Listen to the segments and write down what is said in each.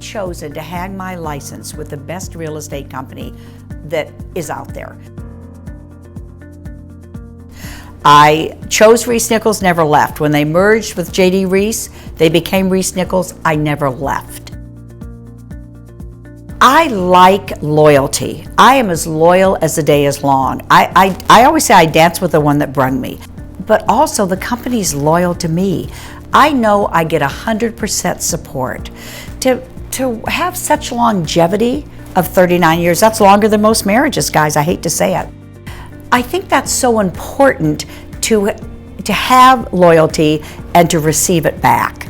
chosen to hang my license with the best real estate company that is out there. I chose ReeceNichols, never left. When they merged with J.D. Reece, they became ReeceNichols. I never left. I like loyalty. I am as loyal as the day is long. I always say I dance with the one that brung me. But also the company's loyal to me. I know I get 100% support. To have such longevity of 39 years, that's longer than most marriages, guys, I hate to say it. I think that's so important to have loyalty and to receive it back.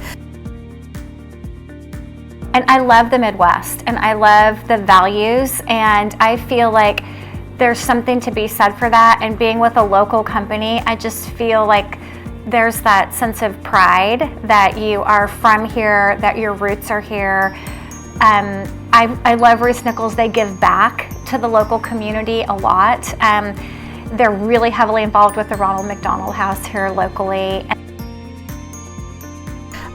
And I love the Midwest, and I love the values, and I feel like there's something to be said for that. And being with a local company, I just feel like there's that sense of pride that you are from here, that your roots are here. I love ReeceNichols. They give back to the local community a lot. They're really heavily involved with the Ronald McDonald House here locally.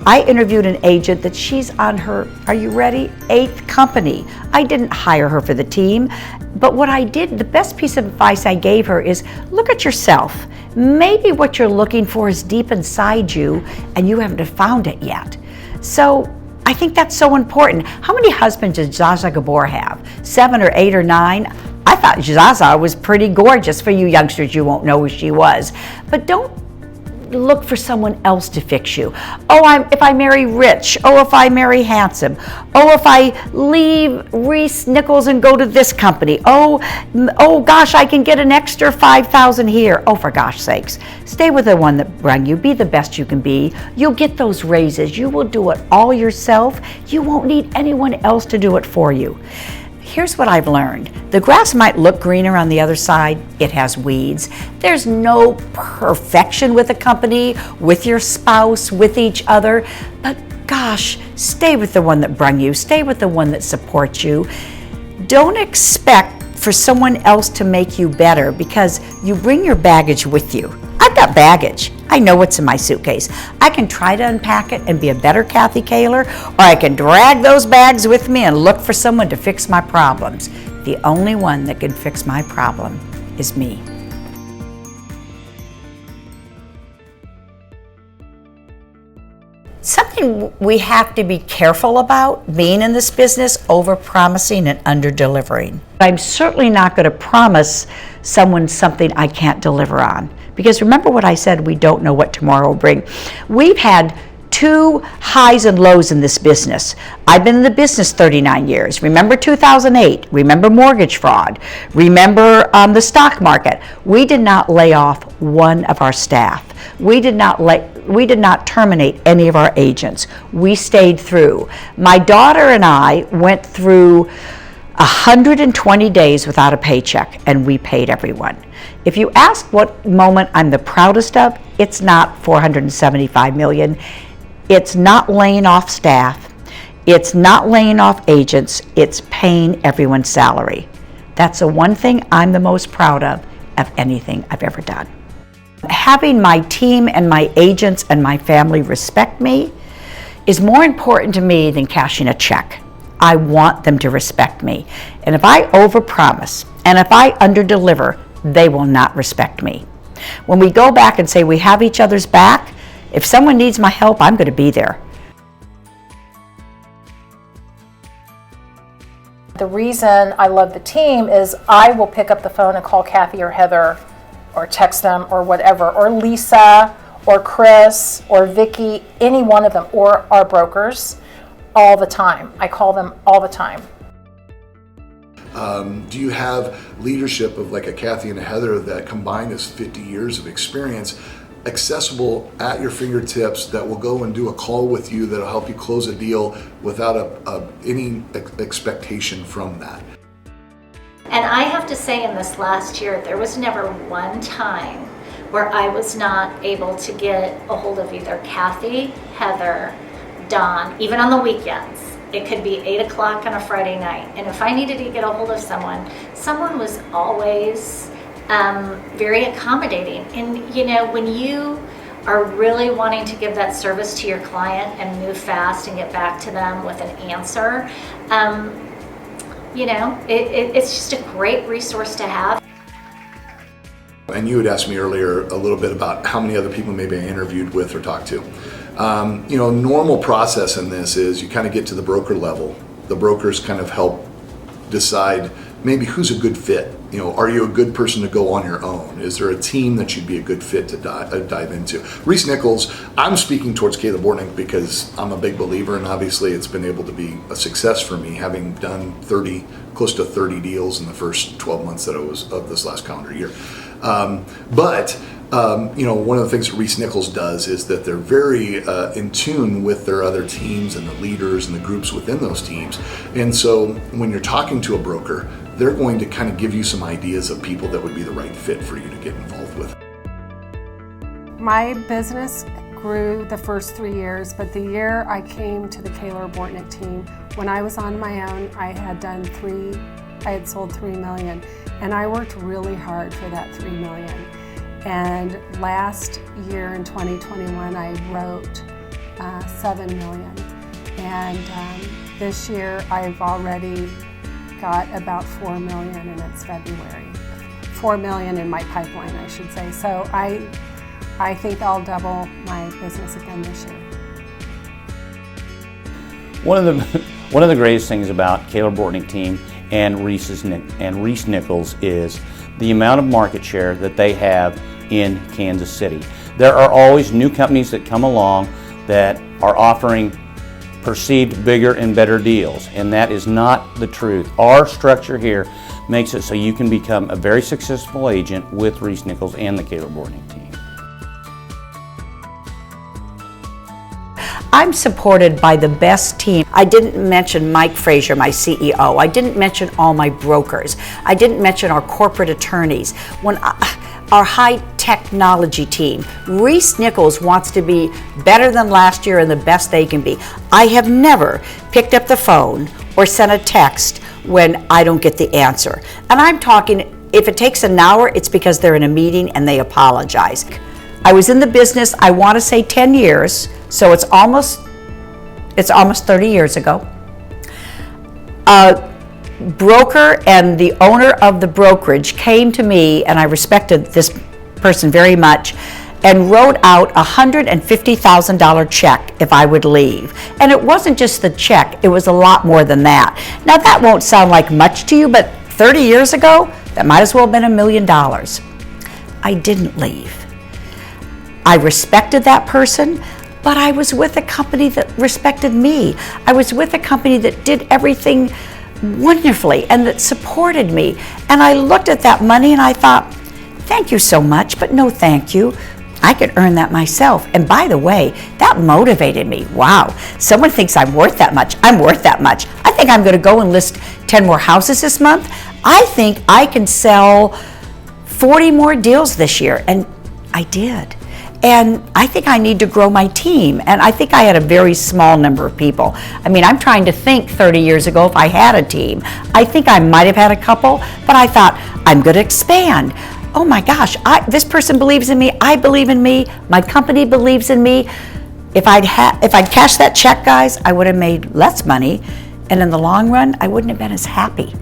I interviewed an agent that she's on her, are you ready, 8th company. I didn't hire her for the team, but what I did, the best piece of advice I gave her is look at yourself. Maybe what you're looking for is deep inside you and you haven't found it yet. So I think that's so important. How many husbands does Zsa Zsa Gabor have? 7 or 8 or 9? I thought Zsa Zsa was pretty gorgeous. For you youngsters, you won't know who she was. But don't look for someone else to fix you. Oh, if I marry rich. Oh, if I marry handsome. Oh, if I leave ReeceNichols and go to this company. Oh gosh, I can get an extra $5,000 here. Oh, for gosh sakes. Stay with the one that brung you. Be the best you can be. You'll get those raises. You will do it all yourself. You won't need anyone else to do it for you. Here's what I've learned. The grass might look greener on the other side. It has weeds. There's no perfection with a company, with your spouse, with each other. But gosh, stay with the one that brung you. Stay with the one that supports you. Don't expect for someone else to make you better because you bring your baggage with you. I've got baggage. I know what's in my suitcase. I can try to unpack it and be a better Kathy Koehler, or I can drag those bags with me and look for someone to fix my problems. The only one that can fix my problem is me. Something we have to be careful about being in this business, over-promising and under-delivering. I'm certainly not going to promise someone something I can't deliver on. Because remember what I said, we don't know what tomorrow will bring. We've had 2 highs and lows in this business. I've been in the business 39 years. Remember 2008, remember mortgage fraud, remember the stock market. We did not lay off one of our staff. We did not terminate any of our agents. We stayed through. My daughter and I went through 120 days without a paycheck, and we paid everyone. If you ask what moment I'm the proudest of, it's not $475 million. It's not laying off staff. It's not laying off agents. It's paying everyone's salary. That's the one thing I'm the most proud of anything I've ever done. Having my team and my agents and my family respect me is more important to me than cashing a check. I want them to respect me. And if I overpromise and if I underdeliver, they will not respect me. When we go back and say we have each other's back, if someone needs my help, I'm going to be there. The reason I love the team is I will pick up the phone and call Kathy or Heather or text them or whatever, or Lisa or Chris or Vicky, any one of them, or our brokers all the time. I call them all the time. Do you have leadership of like a Kathy and a Heather that combined as 50 years of experience, accessible at your fingertips, that will go and do a call with you that'll help you close a deal without any expectation from that? And I have to say, in this last year, there was never one time where I was not able to get a hold of either Kathy, Heather, Dawn, even on the weekends. It could be 8 o'clock on a Friday night. And if I needed to get a hold of someone was always very accommodating. And you know, when you are really wanting to give that service to your client and move fast and get back to them with an answer, it's just a great resource to have. And you had asked me earlier a little bit about how many other people maybe I interviewed with or talked to. Normal process in this is you kind of get to the broker level. The brokers kind of help decide maybe who's a good fit. Are you a good person to go on your own? Is there a team that you'd be a good fit to dive into? ReeceNichols, I'm speaking towards Koehler Bortnick because I'm a big believer, and obviously it's been able to be a success for me, having done close to 30 deals in the first 12 months that I was of this last calendar year. One of the things that ReeceNichols does is that they're very in tune with their other teams and the leaders and the groups within those teams. And so when you're talking to a broker, they're going to kind of give you some ideas of people that would be the right fit for you to get involved with. My business grew the first 3 years, but the year I came to the Koehler Bortnick team, when I was on my own, I had sold $3 million, and I worked really hard for that $3 million. And last year in 2021, I wrote $7 million. And this year, I've already got about $4 million, and it's February. $4 million in my pipeline, I should say. So I think I'll double my business again this year. One of the greatest things about Koehler Bortnick team and ReeceNichols is the amount of market share that they have in Kansas City. There are always new companies that come along that are offering perceived bigger and better deals, and that is not the truth. Our structure here makes it so you can become a very successful agent with ReeceNichols and the Koehler Bortnick team. I'm supported by the best team. I didn't mention Mike Frazier, my CEO. I didn't mention all my brokers. I didn't mention our corporate attorneys. Our high technology team. ReeceNichols wants to be better than last year and the best they can be. I have never picked up the phone or sent a text when I don't get the answer. And I'm talking, if it takes an hour, it's because they're in a meeting and they apologize. I was in the business, I want to say 10 years, so it's almost 30 years ago. Broker and the owner of the brokerage came to me, and I respected this person very much, and wrote out a $150,000 check if I would leave. And it wasn't just the check, it was a lot more than that. Now that won't sound like much to you, but 30 years ago, that might as well have been $1 million. I didn't leave. I respected that person, but I was with a company that respected me. I was with a company that did everything wonderfully and that supported me. And I looked at that money and I thought, thank you so much, but no thank you. I could earn that myself. And by the way, that motivated me. Wow, someone thinks I'm worth that much. I'm worth that much. I think I'm gonna go and list 10 more houses this month. I think I can sell 40 more deals this year, and I did. And I think I need to grow my team. And I think I had a very small number of people. I mean, I'm trying to think 30 years ago if I had a team. I think I might have had a couple, but I thought, I'm gonna expand. Oh my gosh, this person believes in me, I believe in me, my company believes in me. If I'd cashed that check, guys, I would have made less money. And in the long run, I wouldn't have been as happy.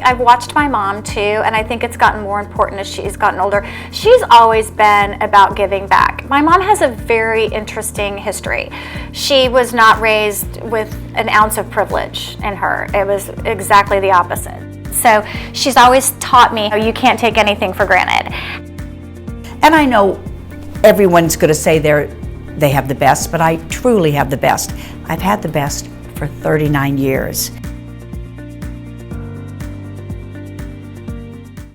I've watched my mom too, and I think it's gotten more important as she's gotten older. She's always been about giving back. My mom has a very interesting history. She was not raised with an ounce of privilege in her. It was exactly the opposite. So she's always taught me, you can't take anything for granted. And I know everyone's going to say they have the best, but I truly have the best. I've had the best for 39 years.